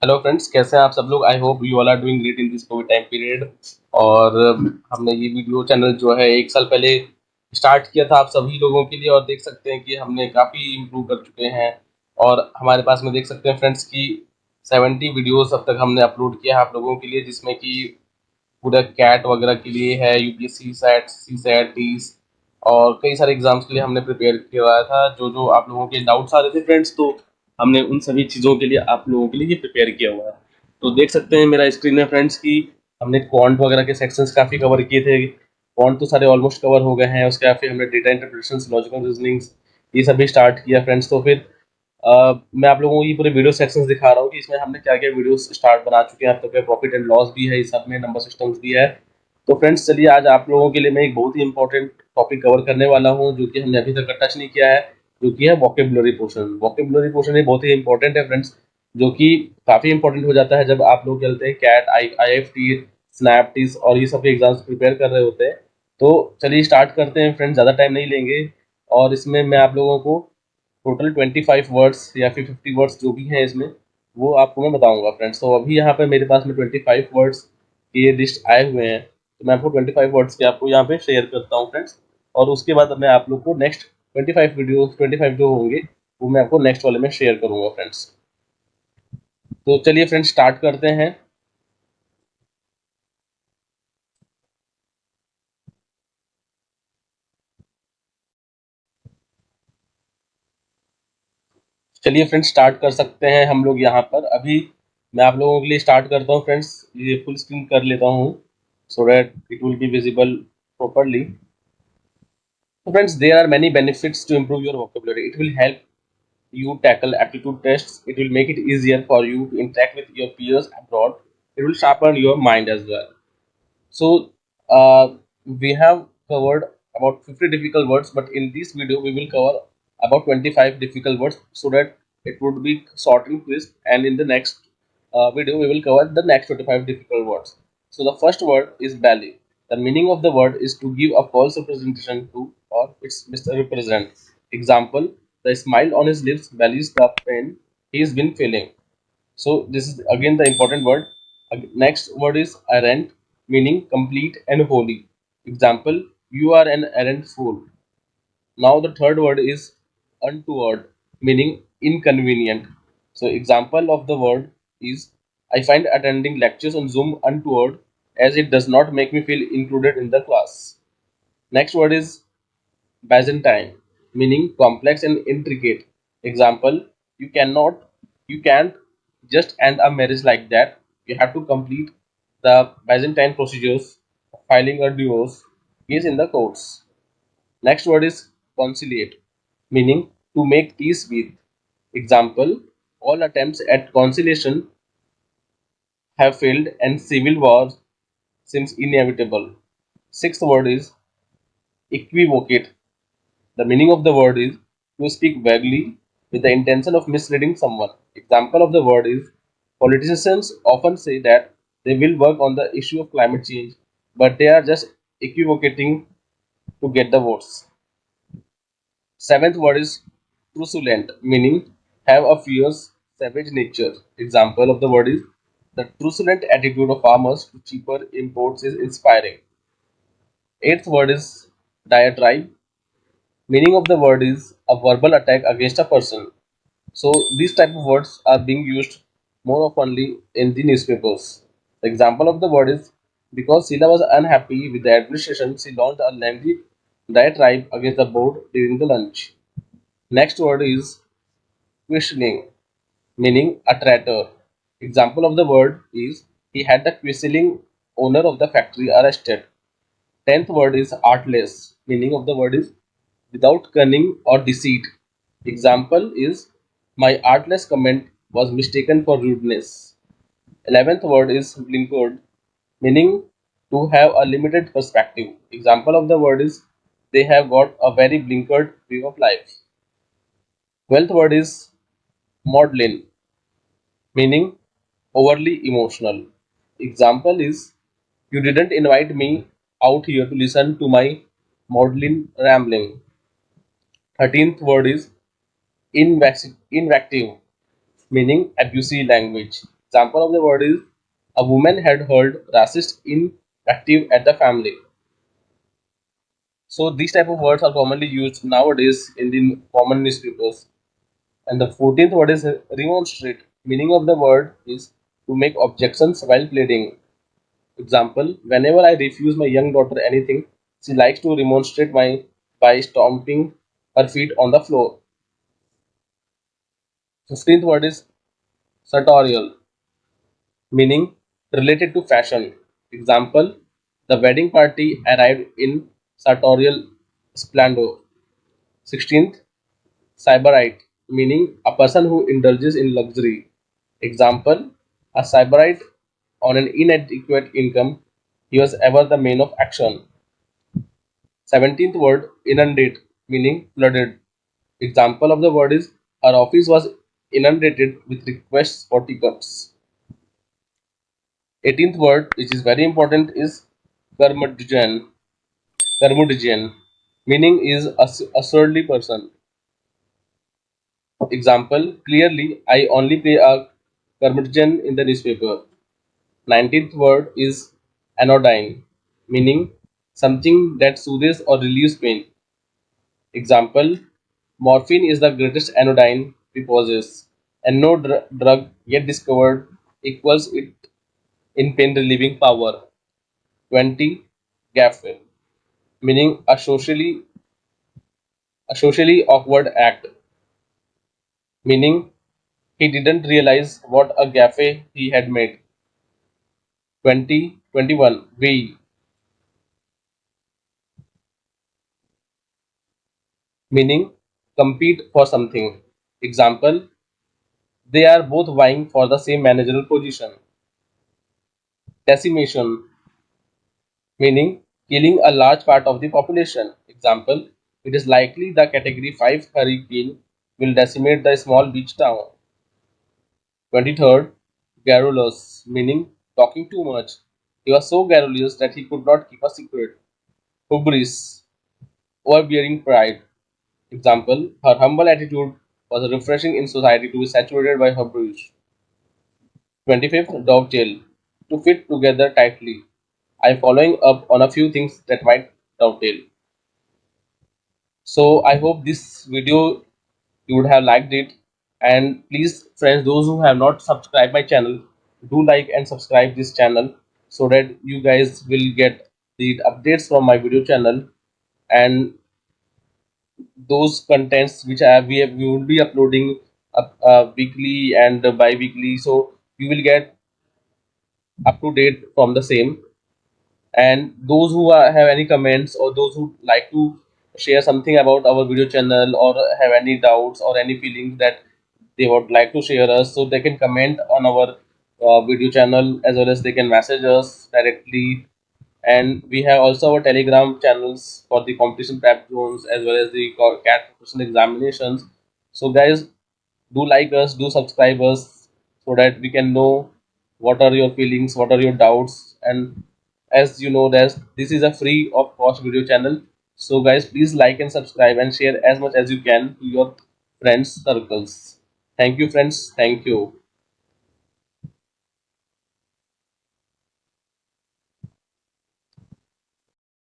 Hello friends, कैसे हैं आप सब लोग। I hope you all are doing great in this COVID time period. और हमने ये वीडियो चैनल जो है 1 साल पहले स्टार्ट किया था आप सभी लोगों के लिए, और देख सकते हैं कि हमने काफ़ी इम्प्रूव कर चुके हैं। और हमारे पास में देख सकते हैं फ्रेंड्स की 70 वीडियोस अब तक हमने अपलोड किया है आप लोगों के लिए, जिसमें कि पूरा कैट वगैरह के लिए है, यूपीएससी सेट, सी सेट, टीस और कई सारे एग्जाम्स के लिए हमने प्रिपेयर करवाया था। जो जो आप लोगों के डाउट्स आ रहे थे फ्रेंड्स, तो हमने उन सभी चीज़ों के लिए आप लोगों के लिए ये प्रिपेयर किया हुआ है। तो देख सकते हैं मेरा स्क्रीन में फ्रेंड्स की हमने क्वांट वगैरह के सेक्शंस काफ़ी कवर किए थे। क्वांट तो सारे ऑलमोस्ट कवर हो गए हैं, उसके बाद फिर हमने डेटा इंटरप्रिटेशंस, लॉजिकल रीजनिंग्स, ये सभी स्टार्ट किया फ्रेंड्स। तो फिर मैं आप लोगों को ये पूरे वीडियो सेक्शंस दिखा रहा हूँ कि इसमें हमने क्या क्या वीडियोस स्टार्ट बना चुके हैं अब तक। प्रॉफिट एंड लॉस भी है, इस सब में नंबर सिस्टम्स भी है। तो फ्रेंड्स चलिए, आज आप लोगों के लिए मैं एक बहुत ही इंपॉर्टेंट टॉपिक कवर करने वाला हूँ, जो कि हमने अभी तक टच नहीं किया है, जो कि है वोकेबुलरी पोर्शन। वोकेबुलरी पोर्शन ये बहुत ही इंपॉर्टेंट है फ्रेंड्स, जो कि काफ़ी इंपॉर्टेंट हो जाता है जब आप लोग चलते हैं कैट, IIFT, स्नैप, टीस और ये सब के एग्जाम्स प्रिपेयर कर रहे होते हैं। तो चलिए स्टार्ट करते हैं फ्रेंड्स, ज़्यादा टाइम नहीं लेंगे। और इसमें मैं आप लोगों को टोटल 25 वर्ड्स या फिर 50 वर्ड्स जो भी हैं इसमें, वो आपको मैं बताऊंगा फ्रेंड्स। तो अभी यहाँ पे मेरे पास में 25 वर्ड्स की ये लिस्ट आए हुए हैं, तो मैं आपको 25 वर्ड्स के आपको यहाँ पे शेयर करता हूँ फ्रेंड्स। और उसके बाद मैं आप लोग को नेक्स्ट 25 जो होंगे वो मैं आपको नेक्स्ट वाले में शेयर करूंगा फ्रेंड्स। तो चलिए फ्रेंड्स स्टार्ट करते हैं। चलिए फ्रेंड्स स्टार्ट कर सकते हैं हम लोग यहाँ पर। अभी मैं आप लोगों के लिए स्टार्ट करता हूँ फ्रेंड्स, ये फुल स्क्रीन कर लेता हूँ so that it will be visible properly. So friends, there are many benefits to improve your vocabulary. It will help you tackle aptitude tests. It will make it easier for you to interact with your peers abroad. It will sharpen your mind as well. So we have covered about 50 difficult words, but in this video we will cover about 25 difficult words so that it would be short and crisp. And in the next video we will cover the next 25 difficult words. So the first word is belly. The meaning of the word is to give a false representation to, or it's misrepresent. Example: the smile on his lips bellies the pain he's been feeling. So this is again the important word. Next word is errant, meaning complete and holy. Example: you are an errant fool. Now the third word is untoward, meaning inconvenient. So example of the word is: I find attending lectures on Zoom untoward as it does not make me feel included in the class. Next word is Byzantine, meaning complex and intricate. Example: you cannot, you can't just end a marriage like that. You have to complete the Byzantine procedures of filing a divorce case in the courts. Next word is conciliate, meaning to make peace with. Example: all attempts at conciliation have failed and civil war seems inevitable. Sixth word is equivocate. The meaning of the word is to speak vaguely with the intention of misleading someone. Example of the word is: politicians often say that they will work on the issue of climate change, but they are just equivocating to get the votes. Seventh word is truculent, meaning have a fierce, savage nature. Example of the word is: the truculent attitude of farmers to cheaper imports is inspiring. Eighth word is diatribe. Meaning of the word is a verbal attack against a person. So these type of words are being used more oftenly in the newspapers. The example of the word is: because Sheila was unhappy with the administration, she launched a lengthy diatribe against the board during the lunch. Next word is questioning, meaning a traitor. Example of the word is: he had the questioning owner of the factory arrested. Tenth word is artless. Meaning of the word is without cunning or deceit. Example is: my artless comment was mistaken for rudeness. 11th word is blinkered, meaning to have a limited perspective. Example of the word is: they have got a very blinkered view of life. 12th word is maudlin, meaning overly emotional. Example is: you didn't invite me out here to listen to my maudlin rambling. 13th word is invective, meaning abusive language. Example of the word is a woman had heard racist invective at the family. So these type of words are commonly used nowadays in the common newspapers. And the 14th word is remonstrate. Meaning of the word is to make objections while pleading. Example, whenever I refuse my young daughter anything, she likes to remonstrate by stomping her feet on the floor. 15th word is sartorial, meaning related to fashion. Example, the wedding party arrived in sartorial splendor. 16th, sybarite, meaning a person who indulges in luxury. Example, a sybarite on an inadequate income, he was ever the main of action. 17th word, inundate, meaning flooded. Example of the word is our office was inundated with requests for tickets. 18th word, which is very important, is curmudgeon. Curmudgeon, meaning is a surly person. Example, clearly, I only pay a curmudgeon in the newspaper. 19th word is anodyne, meaning something that soothes or relieves pain. Example, morphine is the greatest anodyne we possess, and no drug yet discovered equals it in pain relieving power. 20. Gaffe, meaning a socially awkward act, meaning he didn't realize what a gaffe he had made. 2021. We, meaning compete for something. Example, they are both vying for the same managerial position. Decimation, meaning killing a large part of the population. Example, it is likely the category 5 hurricane will decimate the small beach town. 23rd, garrulous, meaning talking too much. He was so garrulous that he could not keep a secret. Hubris, overbearing pride. Example, her humble attitude was refreshing in society to be saturated by hubris. 25th, dovetail, to fit together tightly. I'm following up on a few things that might dovetail. So I hope this video you would have liked it, and please friends, those who have not subscribed my channel, do like and subscribe this channel so that you guys will get the updates from my video channel, and those contents which we will be uploading weekly and bi-weekly, so you will get up to date from the same. And those who have any comments, or those who like to share something about our video channel, or have any doubts or any feelings that they would like to share us, so they can comment on our video channel, as well as they can message us directly. And we have also our telegram channels for the competition prep zones, as well as the cat professional examinations. So guys, do like us, do subscribe us, so that we can know what are your feelings, what are your doubts. And as you know that this is a free of cost video channel, so guys, please like and subscribe and share as much as you can to your friends circles. Thank you friends, thank you.